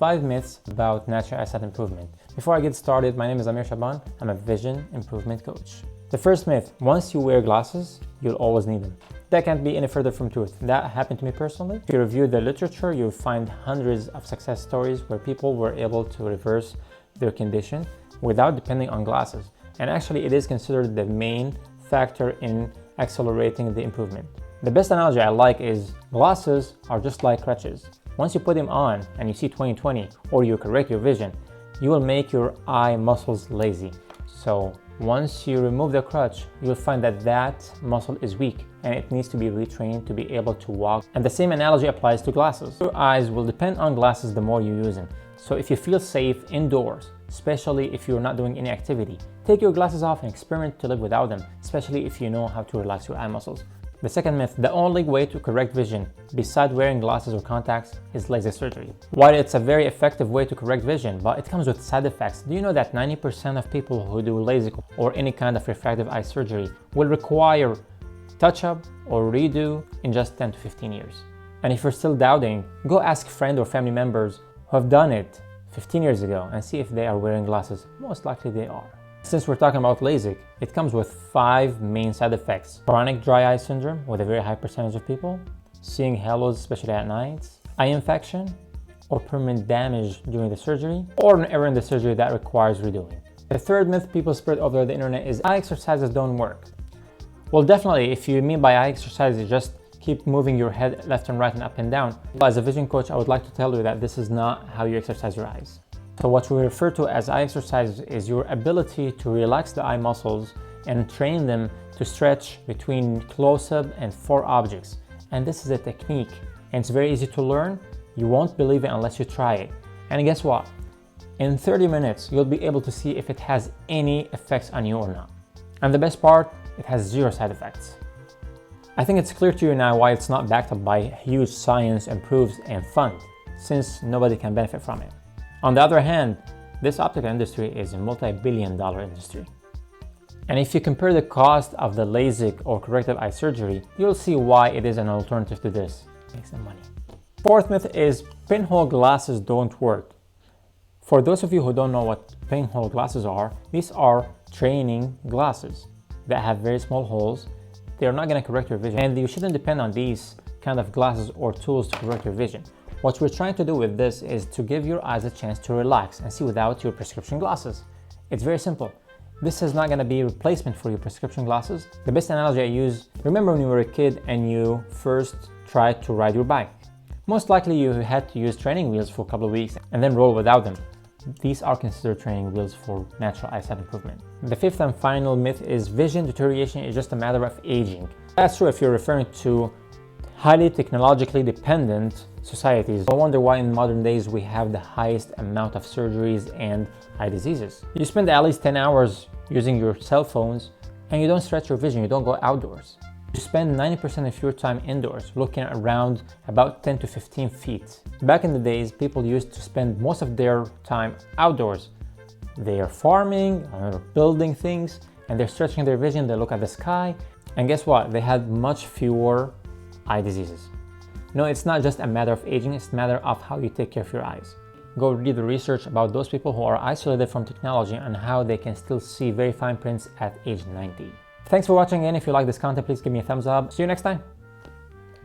5 myths about natural eyesight improvement. Before I get started, my name is Amir Shaban. I'm a vision improvement coach. The first myth, once you wear glasses, you'll always need them. That can't be any further from truth. That happened to me personally. If you review the literature, you'll find hundreds of success stories where people were able to reverse their condition without depending on glasses. And actually, it is considered the main factor in accelerating the improvement. The best analogy I like is glasses are just like crutches. Once you put them on and you see 20/20 or you correct your vision, you will make your eye muscles lazy. So once you remove the crutch, you'll find that that muscle is weak and it needs to be retrained to be able to walk. And the same analogy applies to glasses. Your eyes will depend on glasses the more you use them. So if you feel safe indoors, especially if you're not doing any activity, take your glasses off and experiment to live without them, especially if you know how to relax your eye muscles. The second myth, the only way to correct vision besides wearing glasses or contacts is LASIK surgery. While it's a very effective way to correct vision, but it comes with side effects. Do you know that 90% of people who do LASIK or any kind of refractive eye surgery will require touch-up or redo in just 10 to 15 years? And if you're still doubting, go ask friends or family members who have done it 15 years ago and see if they are wearing glasses. Most likely they are. Since we're talking about LASIK, it comes with 5 main side effects. Chronic dry eye syndrome with a very high percentage of people, seeing halos especially at night, eye infection, or permanent damage during the surgery, or an error in the surgery that requires redoing. The third myth people spread over the internet is eye exercises don't work. Well, definitely, if you mean by eye exercises just keep moving your head left and right and up and down. As a vision coach, I would like to tell you that this is not how you exercise your eyes. So what we refer to as eye exercise is your ability to relax the eye muscles and train them to stretch between close-up and far objects. And this is a technique, and it's very easy to learn. You won't believe it unless you try it. And guess what? In 30 minutes, you'll be able to see if it has any effects on you or not. And the best part, it has 0 side effects. I think it's clear to you now why it's not backed up by huge science and proofs and fund, since nobody can benefit from it. On the other hand, this optical industry is a multi-billion-dollar industry. And if you compare the cost of the LASIK or corrective eye surgery, you'll see why it is an alternative to this. Make some money. Fourth myth is pinhole glasses don't work. For those of you who don't know what pinhole glasses are, these are training glasses that have very small holes. They're not going to correct your vision, and you shouldn't depend on these kind of glasses or tools to correct your vision. What we're trying to do with this is to give your eyes a chance to relax and see without your prescription glasses. It's very simple. This is not going to be a replacement for your prescription glasses. The best analogy I use, remember when you were a kid and you first tried to ride your bike. Most likely you had to use training wheels for a couple of weeks and then roll without them. These are considered training wheels for natural eyesight improvement. The fifth and final myth is vision deterioration is just a matter of aging. That's true if you're referring to highly technologically dependent societies. No wonder why in modern days we have the highest amount of surgeries and eye diseases. You spend at least 10 hours using your cell phones and you don't stretch your vision, you don't go outdoors. You spend 90% of your time indoors, looking around about 10 to 15 feet. Back in the days, people used to spend most of their time outdoors. They are farming, or building things, and they're stretching their vision, they look at the sky, and guess what? They had much fewer eye diseases. No, it's not just a matter of aging, it's a matter of how you take care of your eyes. Go read the research about those people who are isolated from technology and how they can still see very fine prints at age 90. Thanks for watching, and if you like this content, please give me a thumbs up. See you next time.